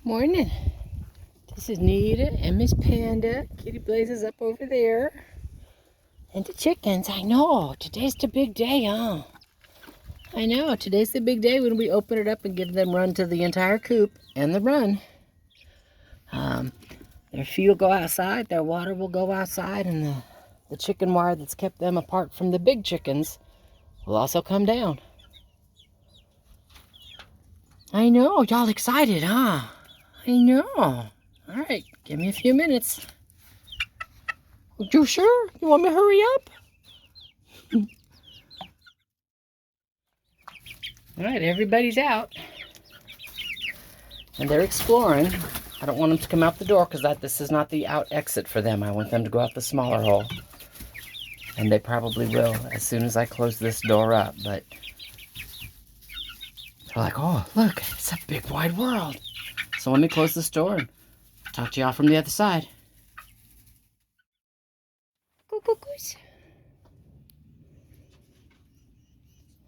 Morning. This is Nita and Miss Panda. Kitty Blaze is up over there. And the chickens. I know. Today's the big day, huh? I know. Today's the big day when we open it up and give them run to the entire coop and the run. Their feed will go outside. Their water will go outside. And the chicken wire that's kept them apart from the big chickens will also come down. I know. Y'all excited, huh? I know. All right, give me a few minutes. You sure? You want me to hurry up? All right, everybody's out. And they're exploring. I don't want them to come out the door because this is not the out exit for them. I want them to go out the smaller hole. And they probably will as soon as I close this door up. But they're like, oh, look, it's a big wide world. So let me close this door and talk to y'all from the other side. All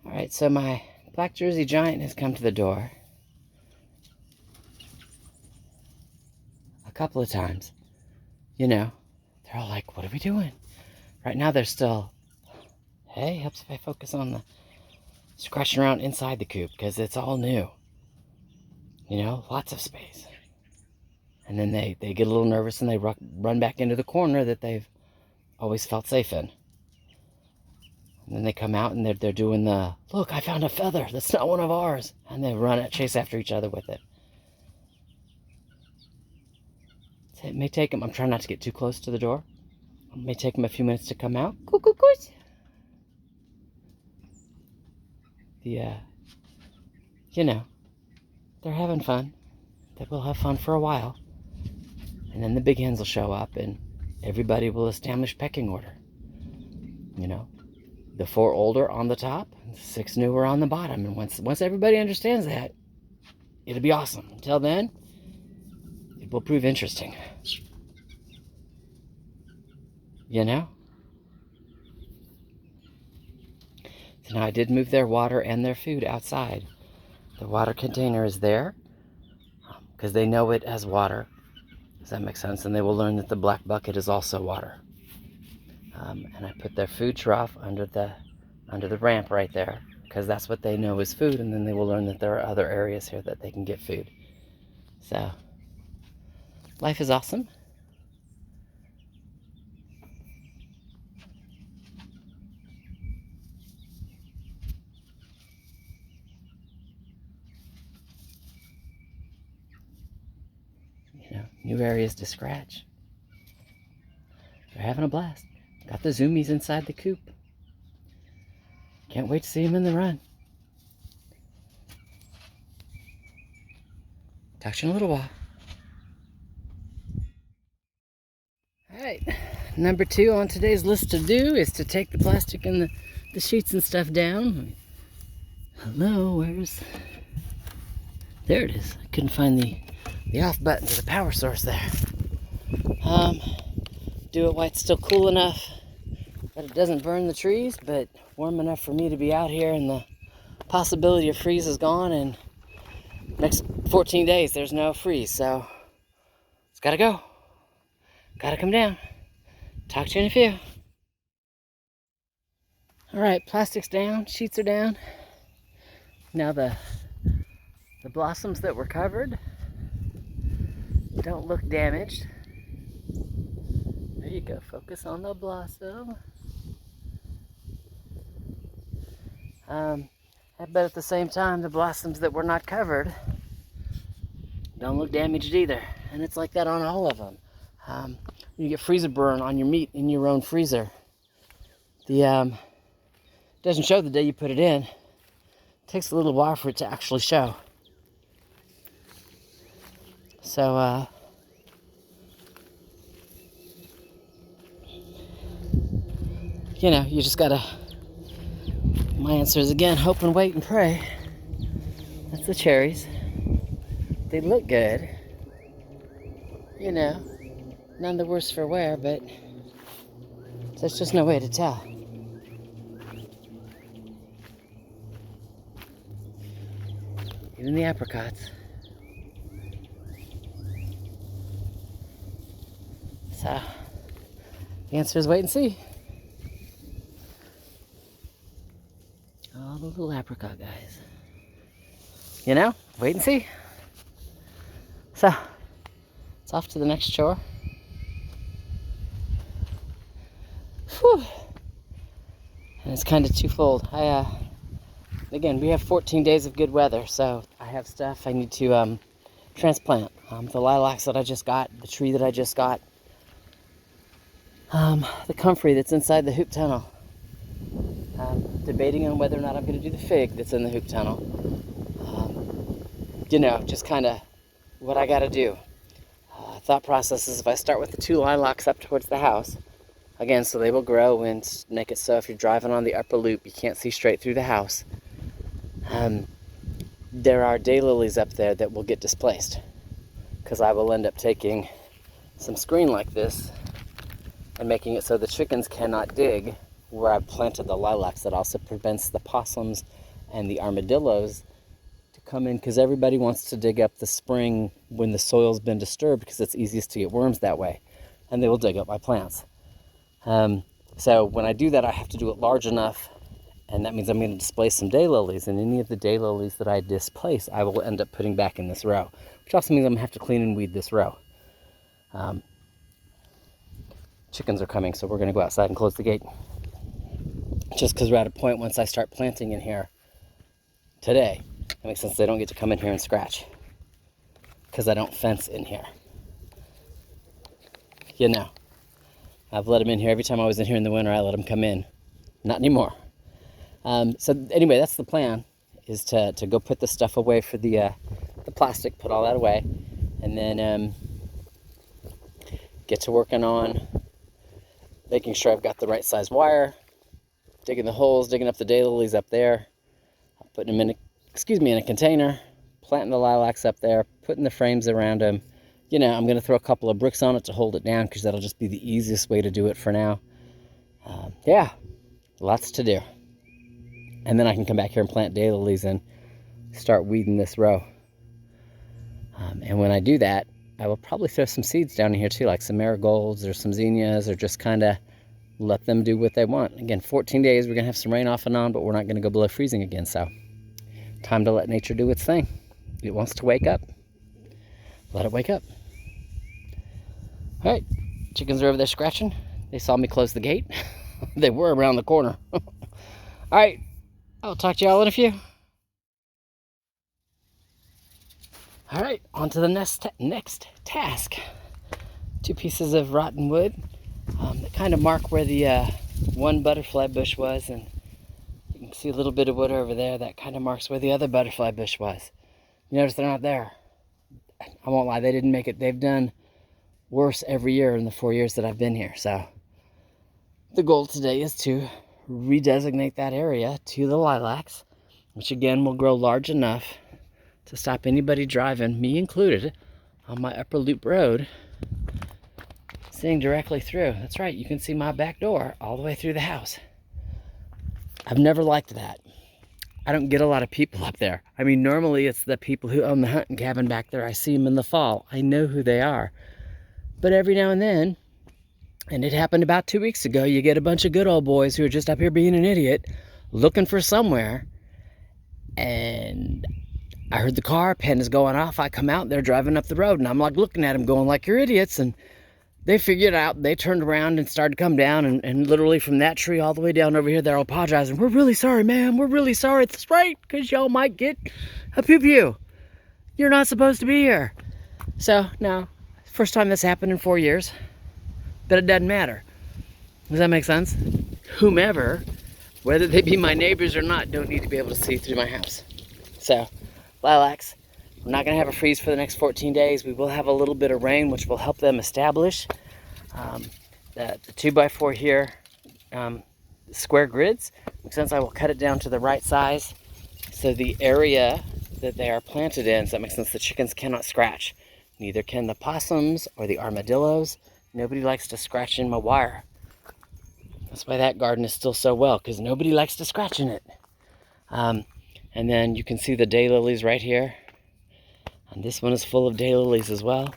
right, so my black Jersey giant has come to the door a couple of times. You know, they're all like, what are we doing? Right now they're still, hey, helps if I focus on the scratching around inside the coop because it's all new. You know, lots of space. And then they get a little nervous and they run back into the corner that they've always felt safe in. And then they come out and they're doing the, look, I found a feather. That's not one of ours. And they chase after each other with it. So it may take them, I'm trying not to get too close to the door. It may take them a few minutes to come out. You know, they're having fun. They will have fun for a while. And then the big hens will show up and everybody will establish pecking order. You know, the 4 older on the top, and the 6 newer on the bottom. And once everybody understands that, it'll be awesome. Until then, it will prove interesting. You know? So now I did move their water and their food outside. The water container is there because they know it as water. Does that make sense? And they will learn that the black bucket is also water. And I put their food trough under the ramp right there because that's what they know is food, and then they will learn that there are other areas here that they can get food. So, life is awesome. You know, new areas to scratch. They're having a blast. Got the zoomies inside the coop. Can't wait to see them in the run. Talk to you in a little while. Alright, number 2 on today's list to do is to take the plastic and the sheets and stuff down. Hello, where's... There it is. I couldn't find the off button to the power source there. Do it while it's still cool enough that it doesn't burn the trees, but warm enough for me to be out here, and the possibility of freeze is gone, and next 14 days there's no freeze, so it's gotta go. Gotta come down. Talk to you in a few. Alright, plastic's down, sheets are down. Now the blossoms that were covered don't look damaged. There you go, focus on the blossom. But at the same time, the blossoms that were not covered don't look damaged either. And it's like that on all of them. You get freezer burn on your meat in your own freezer. It doesn't show the day you put it in. It takes a little while for it to actually show. So, you know, you just gotta, my answer is again, hope and wait and pray. That's the cherries. They look good. You know, none the worse for wear, but there's just no way to tell. Even the apricots. So the answer is wait and see. Oh, the little apricot guys. You know, wait and see. So it's off to the next chore. Whew. And it's kind of twofold. Again, we have 14 days of good weather, so I have stuff I need to transplant. The lilacs that I just got, the tree that I just got, the comfrey that's inside the hoop tunnel. Debating on whether or not I'm going to do the fig that's in the hoop tunnel. You know, just kind of what I got to do. Thought process is if I start with the 2 lilacs up towards the house, again, so they will grow and make it so if you're driving on the upper loop, you can't see straight through the house. There are daylilies up there that will get displaced because I will end up taking some screen like this and making it so the chickens cannot dig where I've planted the lilacs. That also prevents the possums and the armadillos to come in, because everybody wants to dig up the spring when the soil's been disturbed because it's easiest to get worms that way, and they will dig up my plants. So when I do that, I have to do it large enough, and that means I'm going to displace some daylilies, and any of the daylilies that I displace, I will end up putting back in this row, which also means I'm going to have to clean and weed this row. Chickens are coming, so we're going to go outside and close the gate. Just because we're at a point once I start planting in here today, it makes sense they don't get to come in here and scratch, because I don't fence in here. You know, I've let them in here every time I was in here in the winter. I let them come in. Not anymore. So anyway, that's the plan, is to go put the stuff away for the plastic, put all that away, and then get to working on making sure I've got the right size wire, digging the holes, digging up the daylilies up there, putting them in a container, planting the lilacs up there, putting the frames around them. You know, I'm going to throw a couple of bricks on it to hold it down, because that'll just be the easiest way to do it for now. Yeah, lots to do. And then I can come back here and plant daylilies and start weeding this row. And when I do that, I will probably throw some seeds down in here too, like some marigolds or some zinnias, or just kind of let them do what they want. Again, 14 days, we're going to have some rain off and on, but we're not going to go below freezing again. So time to let nature do its thing. It wants to wake up. Let it wake up. All right, chickens are over there scratching. They saw me close the gate. They were around the corner. All right, I'll talk to y'all in a few. All right, on to the next task. 2 pieces of rotten wood that kind of mark where the one butterfly bush was, and you can see a little bit of wood over there that kind of marks where the other butterfly bush was. You notice they're not there. I won't lie, they didn't make it. They've done worse every year in the 4 years that I've been here. So the goal today is to redesignate that area to the lilacs, which again will grow large enough to stop anybody driving, me included, on my upper loop road, seeing directly through. That's right, you can see my back door all the way through the house. I've never liked that. I don't get a lot of people up there. I mean, normally it's the people who own the hunting cabin back there. I see them in the fall. I know who they are. But every now and then, and it happened about 2 weeks ago, you get a bunch of good old boys who are just up here being an idiot, looking for somewhere, and I heard the car, pen is going off. I come out, they're driving up the road, and I'm like looking at them going like, you're idiots. And they figured out, they turned around and started to come down, and literally from that tree all the way down over here, they're all apologizing. We're really sorry, ma'am. We're really sorry. That's right, because y'all might get a pew-pew. You're not supposed to be here. So, no, first time this happened in 4 years, but it doesn't matter. Does that make sense? Whomever, whether they be my neighbors or not, don't need to be able to see through my house. So, lilacs, we're not going to have a freeze for the next 14 days. We will have a little bit of rain, which will help them establish. The 2x4 here, square grids, since I will cut it down to the right size, so the area that they are planted in, so that makes sense, the chickens cannot scratch. Neither can the possums or the armadillos. Nobody likes to scratch in my wire. That's why that garden is still so well, because nobody likes to scratch in it. And then you can see the daylilies right here. And this one is full of daylilies as well.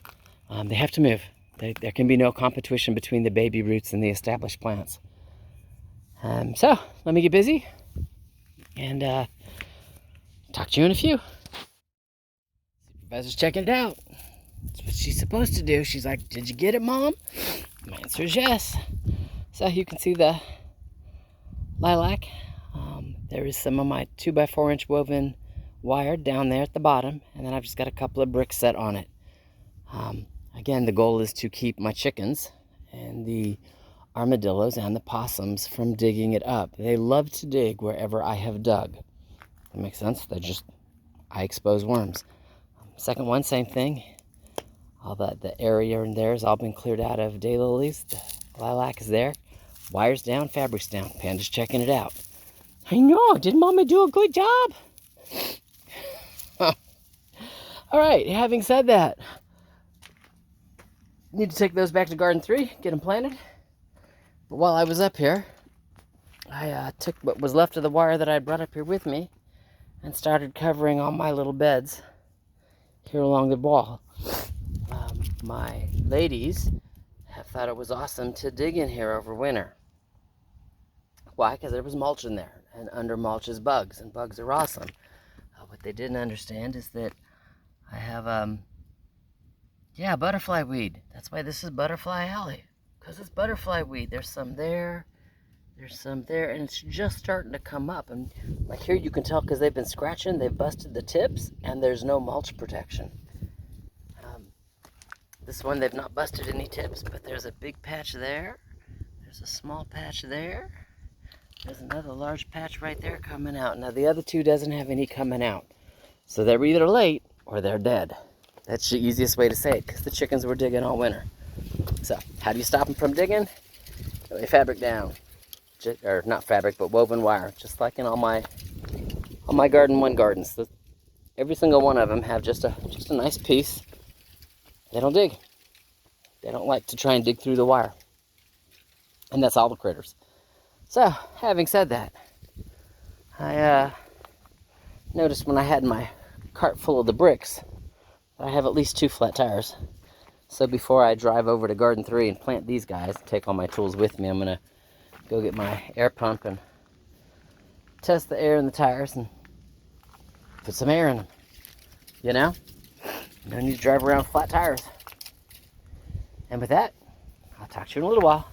They have to move. There can be no competition between the baby roots and the established plants. So, let me get busy and talk to you in a few. Supervisor's checking it out. That's what she's supposed to do. She's like, did you get it, Mom? My answer is yes. So you can see the lilac. There is some of my 2x4-inch woven wire down there at the bottom, and then I've just got a couple of bricks set on it. Again, the goal is to keep my chickens and the armadillos and the possums from digging it up. They love to dig wherever I have dug. That makes sense? I expose worms. Second one, same thing. All the area in there has all been cleared out of daylilies. The lilac is there. Wires down, fabric's down. Panda's checking it out. I know, did Mama do a good job? All right, having said that, need to take those back to Garden 3, get them planted. But while I was up here, I took what was left of the wire that I brought up here with me and started covering all my little beds here along the wall. My ladies have thought it was awesome to dig in here over winter. Why? Because there was mulch in there, and under mulch is bugs, and bugs are awesome. What they didn't understand is that I have, butterfly weed. That's why this is Butterfly Alley, because it's butterfly weed. There's some there, and it's just starting to come up. And like here you can tell because they've been scratching, they've busted the tips, and there's no mulch protection. This one, they've not busted any tips, but there's a big patch there. There's a small patch there. There's another large patch right there coming out. Now, the other two doesn't have any coming out. So they're either late or they're dead. That's the easiest way to say it, because the chickens were digging all winter. So, how do you stop them from digging? Lay fabric down. Or not fabric, but woven wire. Just like in all my Garden 1 gardens. Every single one of them have just a nice piece. They don't dig. They don't like to try and dig through the wire. And that's all the critters. So, having said that, I noticed when I had my cart full of the bricks that I have at least 2 flat tires. So before I drive over to Garden 3 and plant these guys, take all my tools with me, I'm going to go get my air pump and test the air in the tires and put some air in them. You know? No need to drive around with flat tires. And with that, I'll talk to you in a little while.